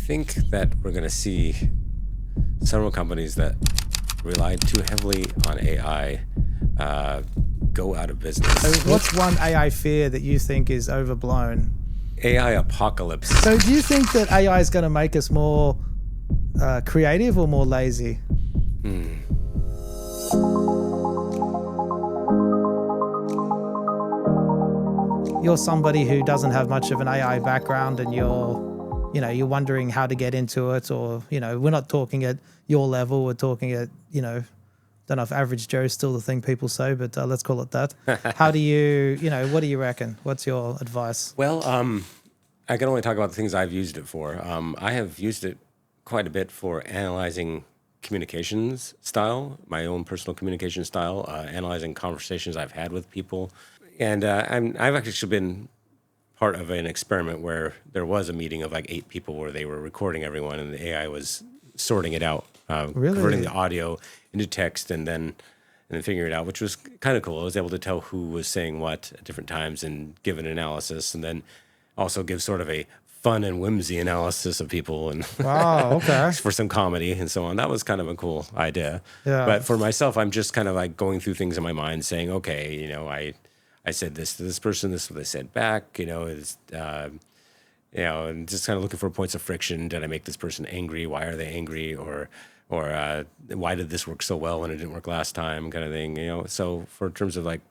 think that we're going to see several companies that rely too heavily on AI go out of business. So what's one AI fear that you think is overblown? AI apocalypse. So do you think that AI is going to make us more creative or more lazy? You're somebody who doesn't have much of an AI background and you're wondering how to get into it, or, we're not talking at your level, we're talking at, don't know if average Joe is still the thing people say, but let's call it that. How do you, what do you reckon? What's your advice? Well, I can only talk about the things I've used it for. I have used it quite a bit for analyzing communications style, my own personal communication style, analyzing conversations I've had with people. And I've actually been part of an experiment where there was a meeting of like 8 people where they were recording everyone and the AI was sorting it out, converting the audio into text and then figuring it out, which was kind of cool. I was able to tell who was saying what at different times and give an analysis, and then also give sort of a fun and whimsy analysis of people and wow, okay. for some comedy and so on. That was kind of a cool idea. Yeah. But for myself, I'm just kind of like going through things in my mind saying, okay, I said this to this person, this is what they said back, and just kind of looking for points of friction. Did I make this person angry? Why are they angry? Or why did this work so well when it didn't work last time, kind of thing, So for terms of like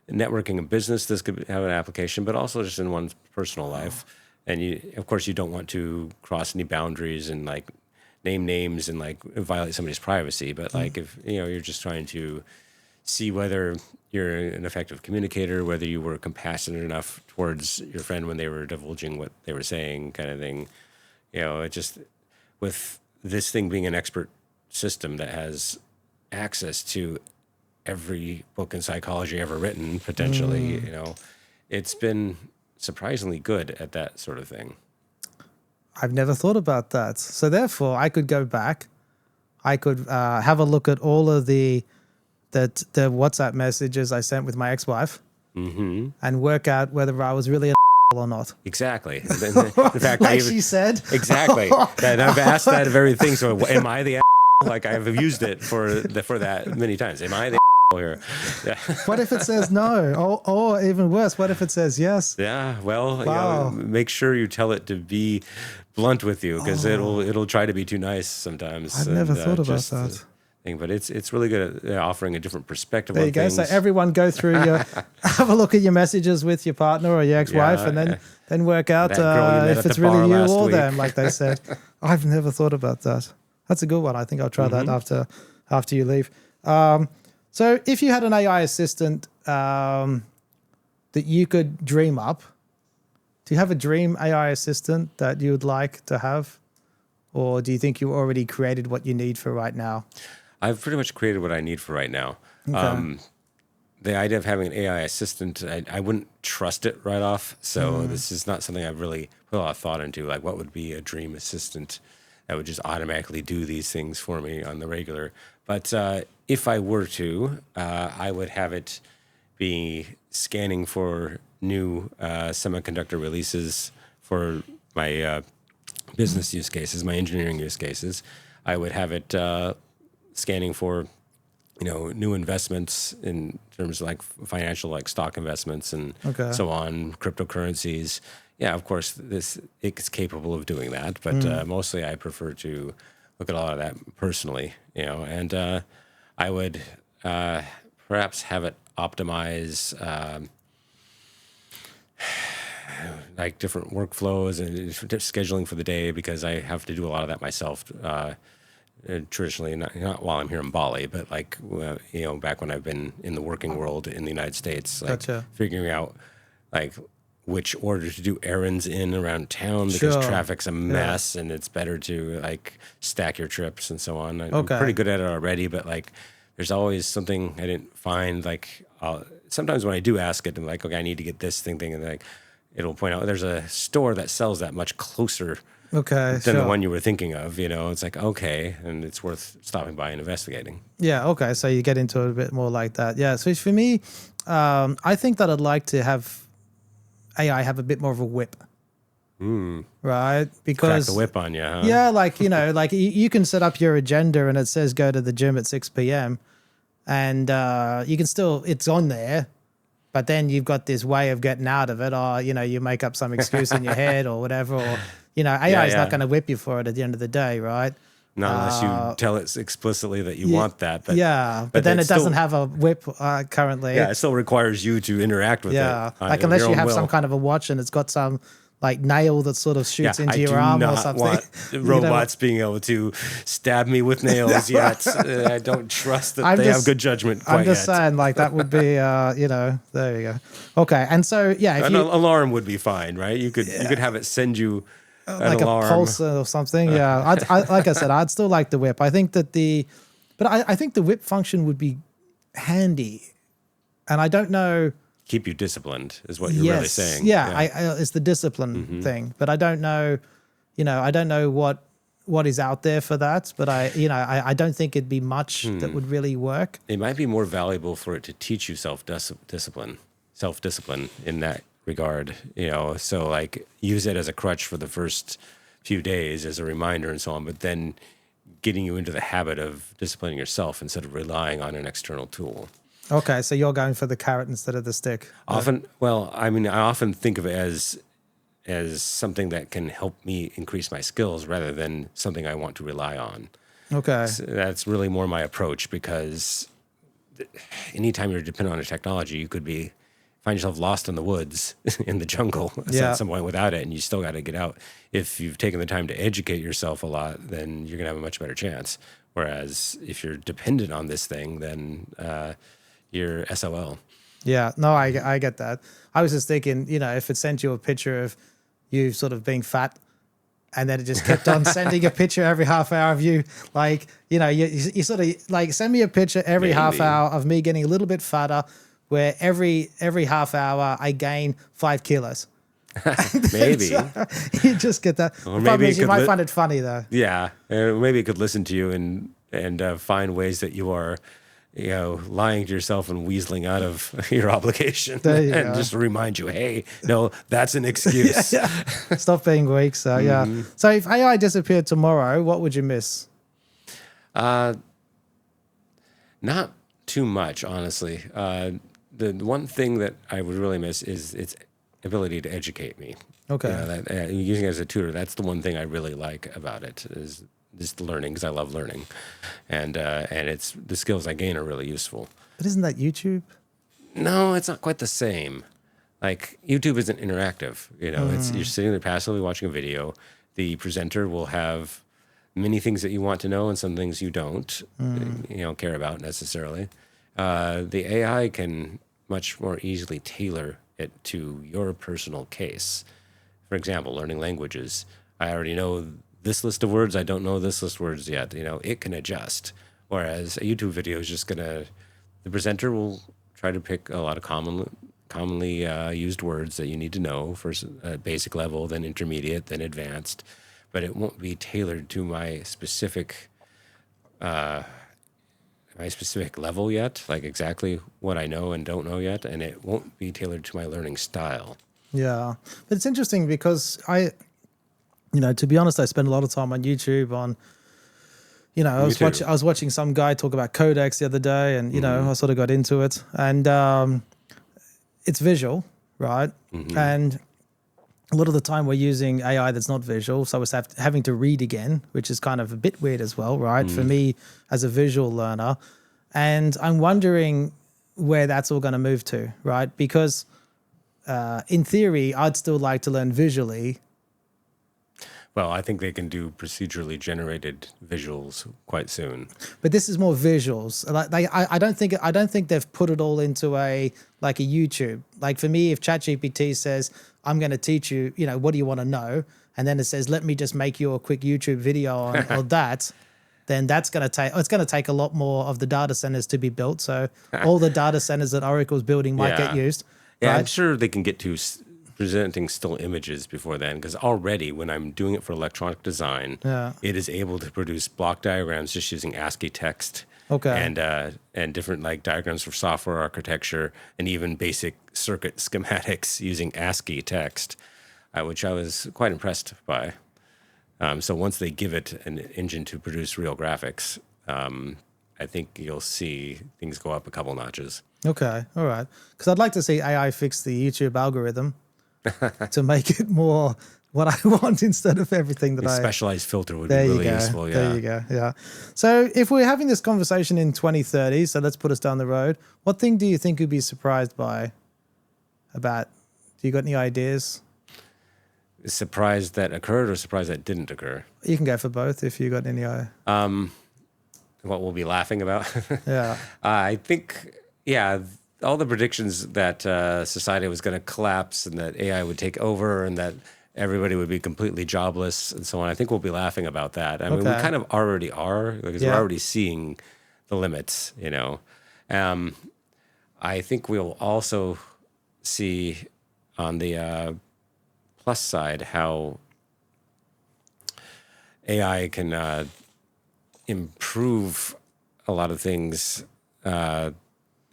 networking and business, this could have an application, but also just in one's personal life. And of course, you don't want to cross any boundaries and like name names and like violate somebody's privacy. But like if, you're just trying to see whether you're an effective communicator, whether you were compassionate enough towards your friend when they were divulging what they were saying, kind of thing. It just, with this thing being an expert system that has access to every book in psychology ever written, potentially, it's been surprisingly good at that sort of thing. I've never thought about that. So therefore, I could go back. I could have a look at all of the WhatsApp messages I sent with my ex-wife and work out whether I was really or not. Exactly. In fact, like she said. Exactly. And I've asked that very thing. So am I the like I've used it for that many times. Am I the here? Yeah. What if it says no? Or even worse, what if it says yes? Yeah. Well, make sure you tell it to be blunt with you, because it'll try to be too nice sometimes. I've never thought about that. But it's really good at offering a different perspective there on you go. things. So everyone go through have a look at your messages with your partner or your ex-wife, and then work out if it's really you or them, like they said. I've never thought about that. That's a good one. I think I'll try that after you leave. So if you had an AI assistant that you could dream up, do you have a dream AI assistant that you would like to have? Or do you think you already created what you need for right now? I've pretty much created what I need for right now. Okay. The idea of having an AI assistant, I wouldn't trust it right off. So this is not something I've really put a lot of thought into. Like, what would be a dream assistant that would just automatically do these things for me on the regular? But if I were to, I would have it be scanning for new semiconductor releases for my business use cases, my engineering use cases. I would have it scanning for, new investments in terms of like financial, like stock investments and so on, cryptocurrencies. Yeah, of course, it's capable of doing that, but mostly I prefer to look at a lot of that personally, and I would perhaps have it optimize like different workflows and different scheduling for the day, because I have to do a lot of that myself. Traditionally, not while I'm here in Bali, but like back when I've been in the working world in the United States, like figuring out like which order to do errands in around town, because traffic's a mess and it's better to like stack your trips and so on. I'm pretty good at it already, but like there's always something I didn't find. Like sometimes when I do ask it, I'm like, okay, I need to get this thing, and like it'll point out there's a store that sells that much closer than the one you were thinking of. It's like, okay, and it's worth stopping by and investigating. Yeah, okay, so you get into it a bit more like that. Yeah, so for me, I think that I'd like to have AI have a bit more of a whip. right? Crack Because the whip on you, huh? yeah, like like you can set up your agenda and it says go to the gym at 6 p.m. and you can still it's on there, but then you've got this way of getting out of it, or you make up some excuse in your head or whatever, or AI is not going to whip you for it at the end of the day, right? Not unless you tell it explicitly that you Yeah, want that. But but then it doesn't still, have a whip currently. yeah, it still requires you to interact with it. Like unless you have some kind of a watch and it's got some like nail that sort of shoots into your arm or something. I do not want robots being able to stab me with nails yet. I don't trust that they have good judgment quite I'm just yet. saying, like that would be, there you go. Okay, and so yeah, if an alarm would be fine, right? You could have it send you like an alarm. a pulse or something. Yeah, like I said, I'd still like the whip. I think that I think the whip function would be handy, and I don't know. Keep you disciplined is what you're really saying. Yeah. It's the discipline thing, but I don't know. I don't know what is out there for that, but I don't think it'd be much that would really work. It might be more valuable for it to teach you self-discipline in that regard, so like use it as a crutch for the first few days as a reminder and so on, but then getting you into the habit of disciplining yourself instead of relying on an external tool. Okay, so you're going for the carrot instead of the stick. I often think of it as something that can help me increase my skills rather than something I want to rely on. Okay. So that's really more my approach, because anytime you're dependent on a technology, you could find yourself lost in the woods, in the jungle at some point without it, and you still got to get out. If you've taken the time to educate yourself a lot, then you're going to have a much better chance. Whereas if you're dependent on this thing, then you're SOL. Yeah, no, I get that. I was just thinking, if it sent you a picture of you sort of being fat, and then it just kept on sending a picture every half hour of you, like, you sort of like send me a picture every half hour of me getting a little bit fatter, where every half hour I gain 5 kilos. Maybe. You just get that. Or maybe you might find it funny though. Yeah, maybe it could listen to you and find ways that you are, lying to yourself and weaseling out of your obligation, and just remind you, hey, no, that's an excuse. Stop being weak. So yeah. So if AI disappeared tomorrow, what would you miss? Not too much, honestly. The one thing that I would really miss is its ability to educate me. Okay. Using it as a tutor, that's the one thing I really like about it, is just learning, because I love learning, and it's the skills I gain are really useful. But isn't that YouTube? No, it's not quite the same. Like YouTube isn't interactive. It's you're sitting there passively watching a video. The presenter will have many things that you want to know and some things you don't care about necessarily. The AI can much more easily tailor it to your personal case. For example, learning languages. I already know this list of words. I don't know this list of words yet. It can adjust. Whereas a YouTube video is just the presenter will try to pick a lot of commonly used words that you need to know for a basic level, then intermediate, then advanced. But it won't be tailored to my specific level yet, like exactly what I know and don't know yet, and it won't be tailored to my learning style. Yeah, but it's interesting because to be honest, I spend a lot of time on YouTube on, I was watching some guy talk about codecs the other day, and I sort of got into it, and it's visual, right? And a lot of the time we're using AI that's not visual, so it's having to read again, which is kind of a bit weird as well, right? For me as a visual learner. And I'm wondering where that's all going to move to, right? Because in theory, I'd still like to learn visually. Well, I think they can do procedurally generated visuals quite soon. But this is more visuals. Like I don't think they've put it all into a YouTube. Like for me, if ChatGPT says, I'm going to teach you, what do you want to know? And then it says, let me just make you a quick YouTube video on that. Then it's going to take a lot more of the data centers to be built. So all the data centers that Oracle's building might get used. Yeah, right? I'm sure they can get to presenting still images before then, because already when I'm doing it for electronic design, it is able to produce block diagrams just using ASCII text. Okay. And different diagrams for software architecture, and even basic circuit schematics using ASCII text. which I was quite impressed by. So once they give it an engine to produce real graphics, I think you'll see things go up a couple notches. Okay, all right. Because I'd like to see AI fix the YouTube algorithm to make it more what I want instead of everything that A I... specialized filter would be really useful. Yeah. There you go. Yeah. So if we're having this conversation in 2030, so let's put us down the road, what thing do you think you'd be surprised by about? Do you got any ideas? Surprised that occurred or surprised that didn't occur? You can go for both if you got any. What we'll be laughing about? Yeah. I think, yeah, all the predictions that society was going to collapse and that AI would take over and that everybody would be completely jobless and so on. I think we'll be laughing about that. I mean, we kind of already are because we're already seeing the limits, you know. I think we'll also see on the plus side how AI can improve a lot of things,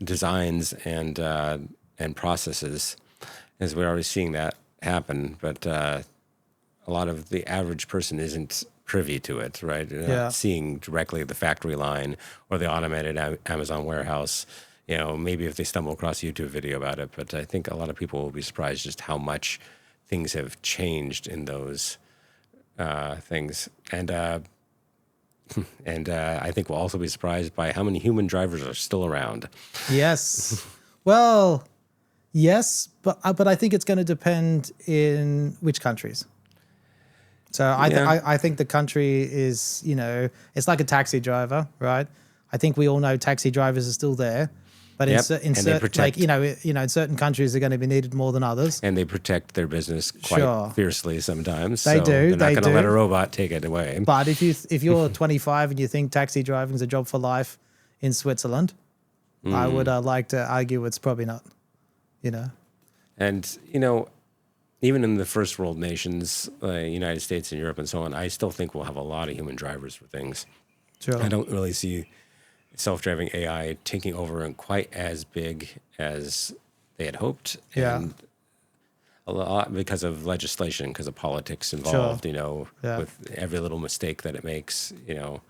designs and processes, as we're already seeing that happen. But a lot of the average person isn't privy to it, right? They're not seeing directly the factory line or the automated Amazon warehouse. You know, maybe if they stumble across a YouTube video about it. But I think a lot of people will be surprised just how much things have changed in those things. And I think we'll also be surprised by how many human drivers are still around. Yes. Well, yes, but I think it's going to depend in which countries. So I think the country is, you know, it's like a taxi driver, right? I think we all know taxi drivers are still there. But in certain, like, you know, in certain countries they're going to be needed more than others. And they protect their business quite fiercely sometimes. They do. They're not going to let a robot take it away. But if you're 25 and you think taxi driving is a job for life in Switzerland, I would like to argue it's probably not. You know. And you know, even in the first world nations, United States and Europe and so on, I still think we'll have a lot of human drivers for things. Sure. I don't really see self-driving AI taking over and quite as big as they had hoped. And a lot because of legislation, because of politics involved, you know, with every little mistake that it makes, you know.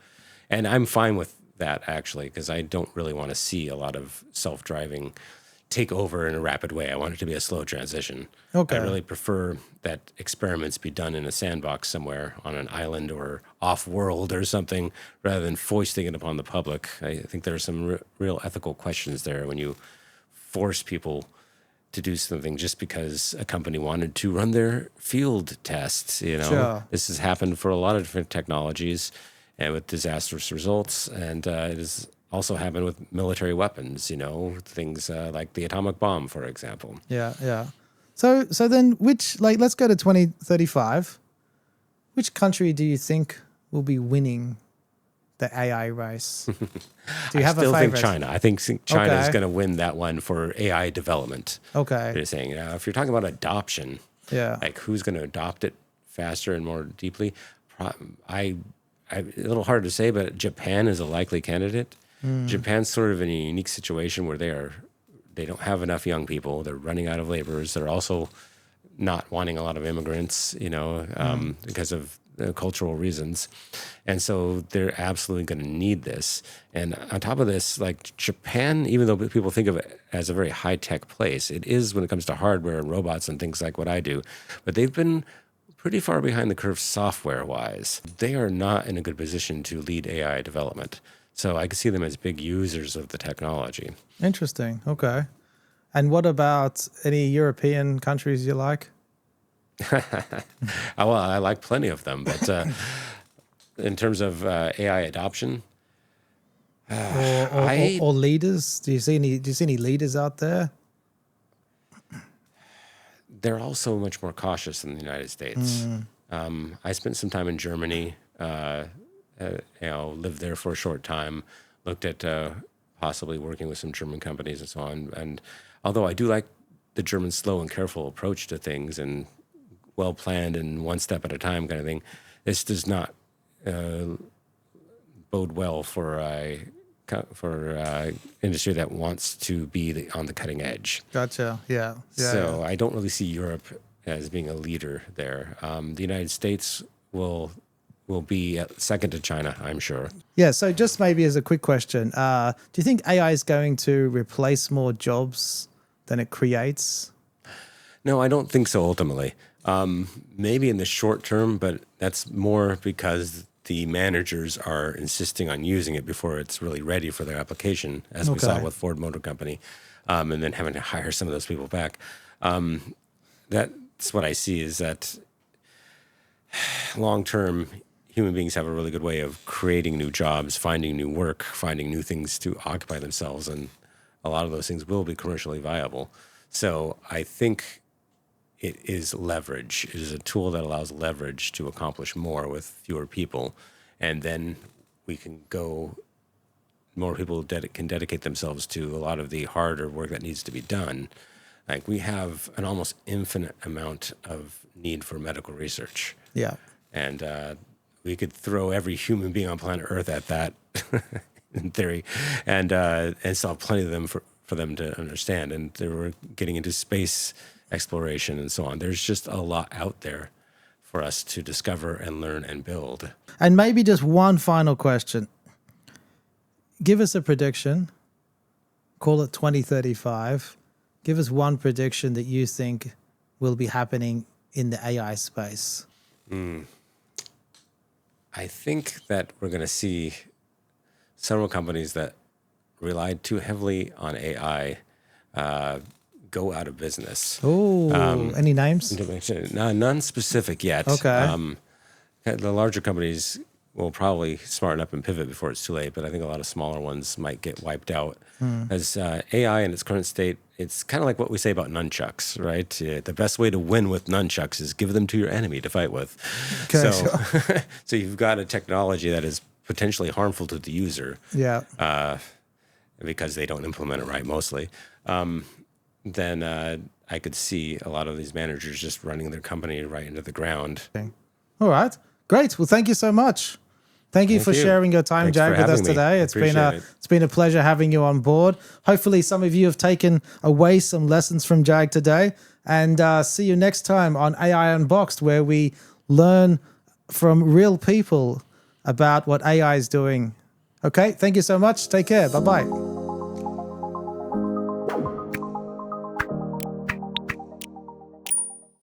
And I'm fine with that, actually, because I don't really want to see a lot of self-driving take over in a rapid way. I want it to be a slow transition. Okay. I really prefer that experiments be done in a sandbox somewhere on an island or off-world or something, rather than foisting it upon the public. I think there are some real ethical questions there when you force people to do something just because a company wanted to run their field tests. You know, this has happened for a lot of different technologies and with disastrous results, and it has also happened with military weapons, you know, things like the atomic bomb, for example. Yeah. So then which, like, let's go to 2035. Which country do you think will be winning the AI race? Do you have a favorite? I still think China. I think China is going to win that one for AI development. Okay. They're saying, if you're talking about adoption, like who's going to adopt it faster and more deeply, a little hard to say, but Japan is a likely candidate. Japan's sort of in a unique situation where they don't have enough young people. They're running out of laborers. They're also not wanting a lot of immigrants, you know, because of cultural reasons. And so they're absolutely going to need this. And on top of this, like Japan, even though people think of it as a very high-tech place, it is when it comes to hardware and robots and things like what I do. But they've been pretty far behind the curve software-wise. They are not in a good position to lead AI development. So I can see them as big users of the technology. Interesting. Okay. And what about any European countries you like? Well, I like plenty of them, but in terms of AI adoption, or leaders, do you see any leaders out there? They're also much more cautious than the United States. I spent some time in Germany. Lived there for a short time, looked at possibly working with some German companies and so on. And although I do like the German slow and careful approach to things and well-planned and one step at a time kind of thing, this does not bode well for industry that wants to be on the cutting edge. Gotcha. Yeah. So I don't really see Europe as being a leader there. The United States will be second to China, I'm sure. Yeah, so just maybe as a quick question, do you think AI is going to replace more jobs than it creates? No, I don't think so ultimately. Maybe in the short term, but that's more because the managers are insisting on using it before it's really ready for their application, as we saw with Ford Motor Company, and then having to hire some of those people back. That's what I see, is that long term, human beings have a really good way of creating new jobs, finding new work, finding new things to occupy themselves, and a lot of those things will be commercially viable. So I think it is leverage. It is a tool that allows leverage to accomplish more with fewer people, and then we can go. More people can dedicate themselves to a lot of the harder work that needs to be done. Like, we have an almost infinite amount of need for medical research. Yeah. And we could throw every human being on planet Earth at that, in theory, and still have plenty of them for them to understand. And we're getting into space exploration and so on. There's just a lot out there for us to discover and learn and build. And maybe just one final question. Give us a prediction. Call it 2035. Give us one prediction that you think will be happening in the AI space. I think that we're going to see several companies that relied too heavily on AI go out of business. Oh, any names? None specific yet. Okay. The larger companies will probably smarten up and pivot before it's too late, but I think a lot of smaller ones might get wiped out. As AI in its current state, it's kind of like what we say about nunchucks, right? The best way to win with nunchucks is give them to your enemy to fight with. Okay, So, so you've got a technology that is potentially harmful to the user. Yeah. Because they don't implement it right mostly. Then I could see a lot of these managers just running their company right into the ground. Okay. All right. Great. Well, thank you so much. Thank you for sharing your time, Jag, with us today. It's been a pleasure having you on board. Hopefully some of you have taken away some lessons from Jag today, and see you next time on AI Unboxed, where we learn from real people about what AI is doing. Okay. Thank you so much. Take care. Bye-bye.